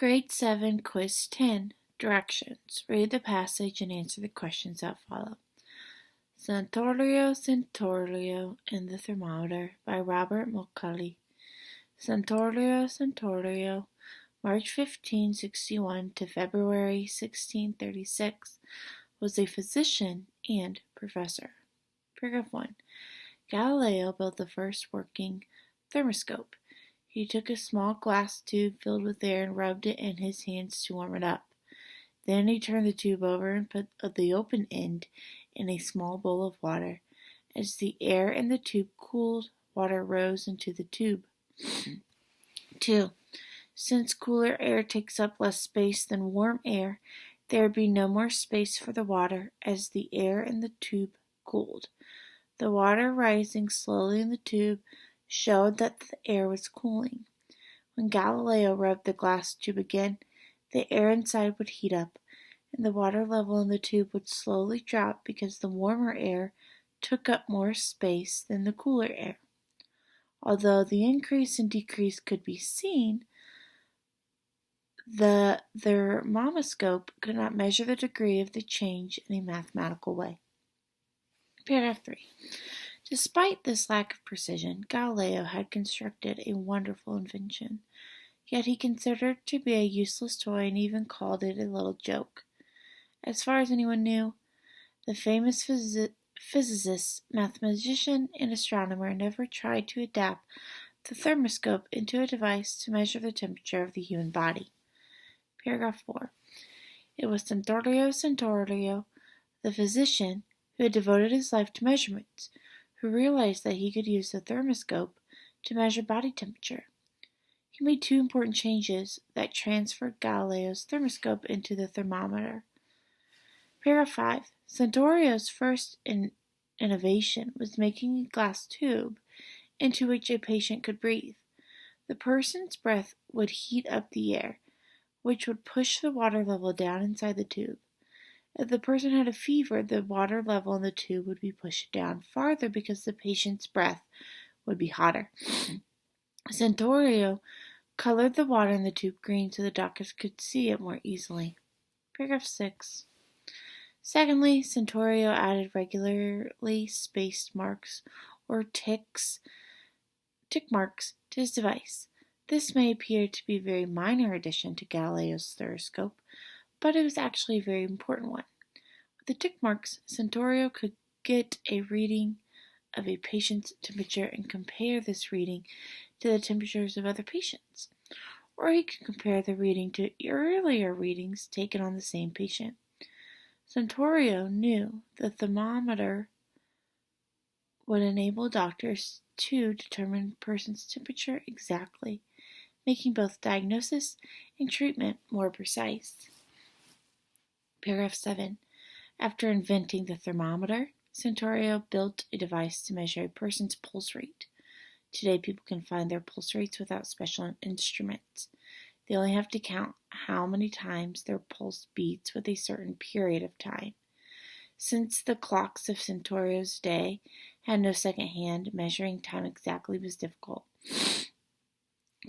Grade 7, Quiz 10. Directions. Read the passage and answer the questions that follow. Centaurio, Centaurio, and the Thermometer by Robert Mulcahy. Centaurio, Centaurio, March 1561 to February 1636, was a physician and professor. Paragraph 1. Galileo built the first working thermoscope. He took a small glass tube filled with air and rubbed it in his hands to warm it up. Then he turned the tube over and put the open end in a small bowl of water. As the air in the tube cooled, water rose into the tube. 2. Since cooler air takes up less space than warm air, there would be no more space for the water as the air in the tube cooled. The water rising slowly in the tube showed that the air was cooling. When Galileo rubbed the glass tube again, the air inside would heat up, and the water level in the tube would slowly drop because the warmer air took up more space than the cooler air. Although the increase and decrease could be seen, the thermoscope could not measure the degree of the change in a mathematical way. Paragraph 3. Despite this lack of precision, Galileo had constructed a wonderful invention, yet he considered it to be a useless toy and even called it a little joke. As far as anyone knew, the famous physicist, mathematician, and astronomer never tried to adapt the thermoscope into a device to measure the temperature of the human body. Paragraph 4. It was Centaurio, the physician, who had devoted his life to measurements, who realized that he could use the thermoscope to measure body temperature. He made two important changes that transferred Galileo's thermoscope into the thermometer. Paragraph 5. Centaurio's first innovation was making a glass tube into which a patient could breathe. The person's breath would heat up the air, which would push the water level down inside the tube. If the person had a fever, the water level in the tube would be pushed down farther because the patient's breath would be hotter. Centaurio colored the water in the tube green so the doctors could see it more easily. Paragraph 6. Secondly, Centaurio added regularly spaced marks or tick marks to his device. This may appear to be a very minor addition to Galileo's thermoscope, but it was actually a very important one. With the tick marks, Centaurio could get a reading of a patient's temperature and compare this reading to the temperatures of other patients, or he could compare the reading to earlier readings taken on the same patient. Centaurio knew the thermometer would enable doctors to determine a person's temperature exactly, making both diagnosis and treatment more precise. Paragraph 7. After inventing the thermometer, Centaurio built a device to measure a person's pulse rate. Today, people can find their pulse rates without special instruments. They only have to count how many times their pulse beats with a certain period of time. Since the clocks of Centaurio's day had no second hand, measuring time exactly was difficult.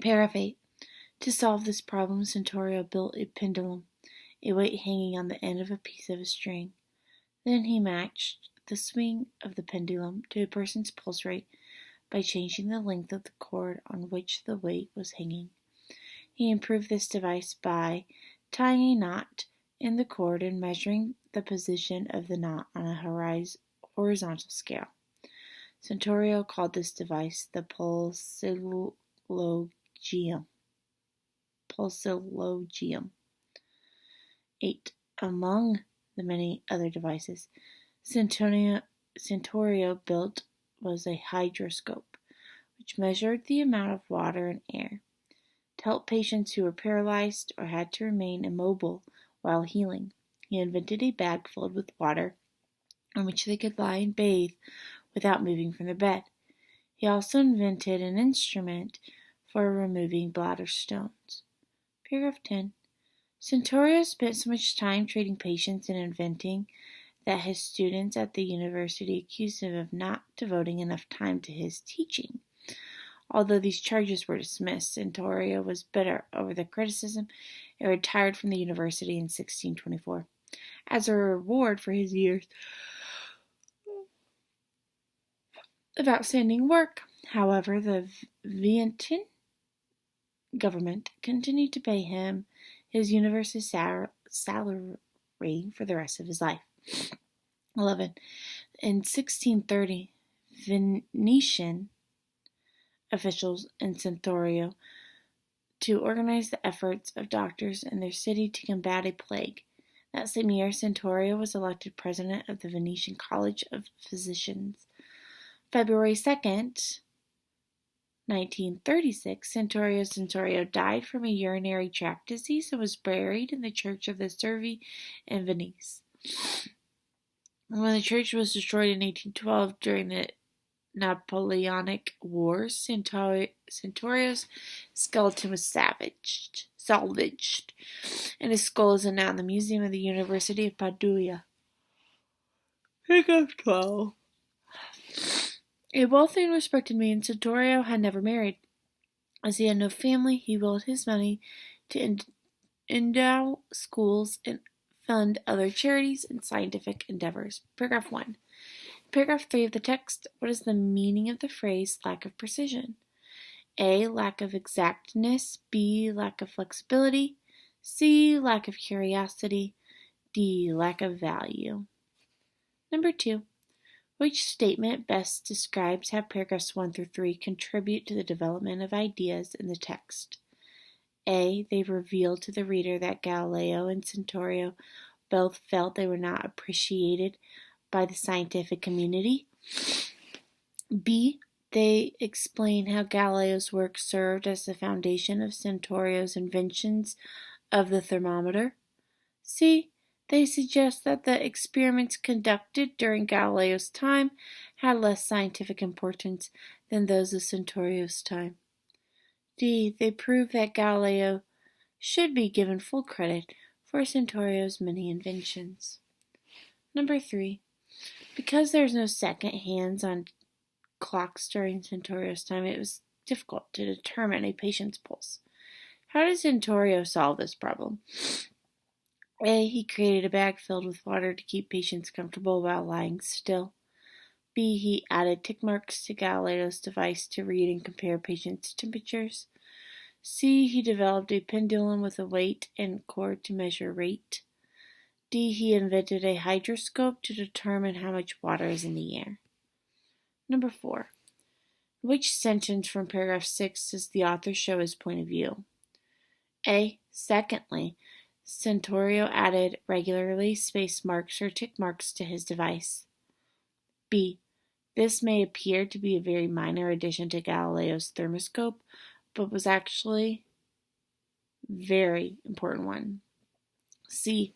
Paragraph 8. To solve this problem, Centaurio built a pendulum, a weight hanging on the end of a piece of a string. Then he matched the swing of the pendulum to a person's pulse rate by changing the length of the cord on which the weight was hanging. He improved this device by tying a knot in the cord and measuring the position of the knot on a horizontal scale. Centaurio called this device the pulsilogium. 8. Among the many other devices Centaurio built was a hydroscope, which measured the amount of water and air. To help patients who were paralyzed or had to remain immobile while healing, he invented a bag filled with water on which they could lie and bathe without moving from their bed. He also invented an instrument for removing bladder stones. Paragraph 10. Centaurio spent so much time treating patients and inventing that his students at the university accused him of not devoting enough time to his teaching. Although these charges were dismissed, Santorio was bitter over the criticism and retired from the university in 1624. As a reward for his years of outstanding work, however, the Vientiane government continued to pay him his university salary for the rest of his life. 11. In 1630, Venetian officials in Santorio to organize the efforts of doctors in their city to combat a plague. That same year, Santorio was elected president of the Venetian College of Physicians. February 2nd, 1936, Santorio died from a urinary tract disease and was buried in the Church of the Servi in Venice. When the church was destroyed in 1812 during the Napoleonic Wars, Santorio's skeleton was salvaged, and his skull is now in the museum of the University of Padua. Paragraph 12. A wealthy and respected man, Santorio had never married. As he had no family, he willed his money to endow schools and fund other charities and scientific endeavors. Paragraph 1. Paragraph 3 of the text, what is the meaning of the phrase lack of precision? A. Lack of exactness. B. Lack of flexibility. C. Lack of curiosity. D. Lack of value. Number 2. Which statement best describes how paragraphs 1 through 3 contribute to the development of ideas in the text? A. They reveal to the reader that Galileo and Santorio both felt they were not appreciated by the scientific community. B. They explain how Galileo's work served as the foundation of Santorio's inventions of the thermometer. C. They suggest that the experiments conducted during Galileo's time had less scientific importance than those of Santorio's time. D. They prove that Galileo should be given full credit for Santorio's many inventions. Number 3. Because there's no second hands on clocks during Santorio's time, it was difficult to determine a patient's pulse. How did Santorio solve this problem? A. He created a bag filled with water to keep patients comfortable while lying still. B. He added tick marks to Galileo's device to read and compare patients' temperatures. C. He developed a pendulum with a weight and cord to measure rate. D. He invented a hydroscope to determine how much water is in the air. Number 4. Which sentence from paragraph 6 does the author show his point of view? A. Secondly, Santorio added regularly spaced marks or tick marks to his device. B. This may appear to be a very minor addition to Galileo's thermoscope, but was actually a very important one. C.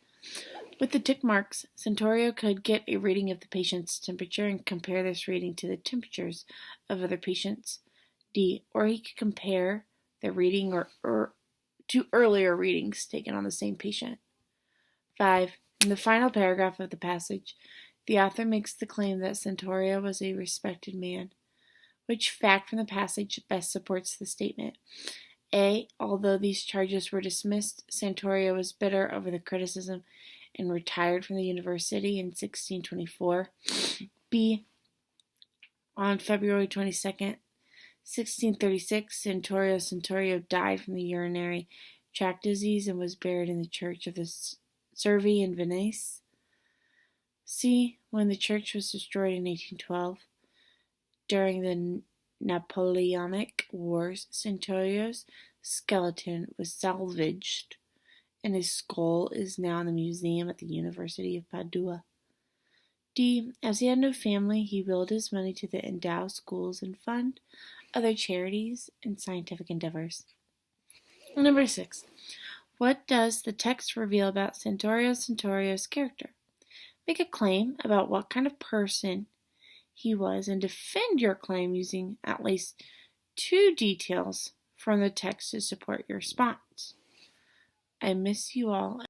With the tick marks, Santorio could get a reading of the patient's temperature and compare this reading to the temperatures of other patients. D. Or he could compare the reading or to earlier readings taken on the same patient. 5. In the final paragraph of the passage, the author makes the claim that Santorio was a respected man. Which fact from the passage best supports the statement? A. Although these charges were dismissed, Santorio was bitter over the criticism and retired from the university in 1624. B. On February 22nd, 1636, Santorio died from the urinary tract disease and was buried in the Church of the Servi in Venice. C. When the church was destroyed in 1812, during the Napoleonic Wars, Santorio's skeleton was salvaged, and his skull is now in the museum at the University of Padua. D. As he had no family, he willed his money to the endow schools and fund other charities and scientific endeavors. Number 6. What does the text reveal about Santorio's character? Make a claim about what kind of person he was and defend your claim using at least 2 details from the text to support your response. I miss you all.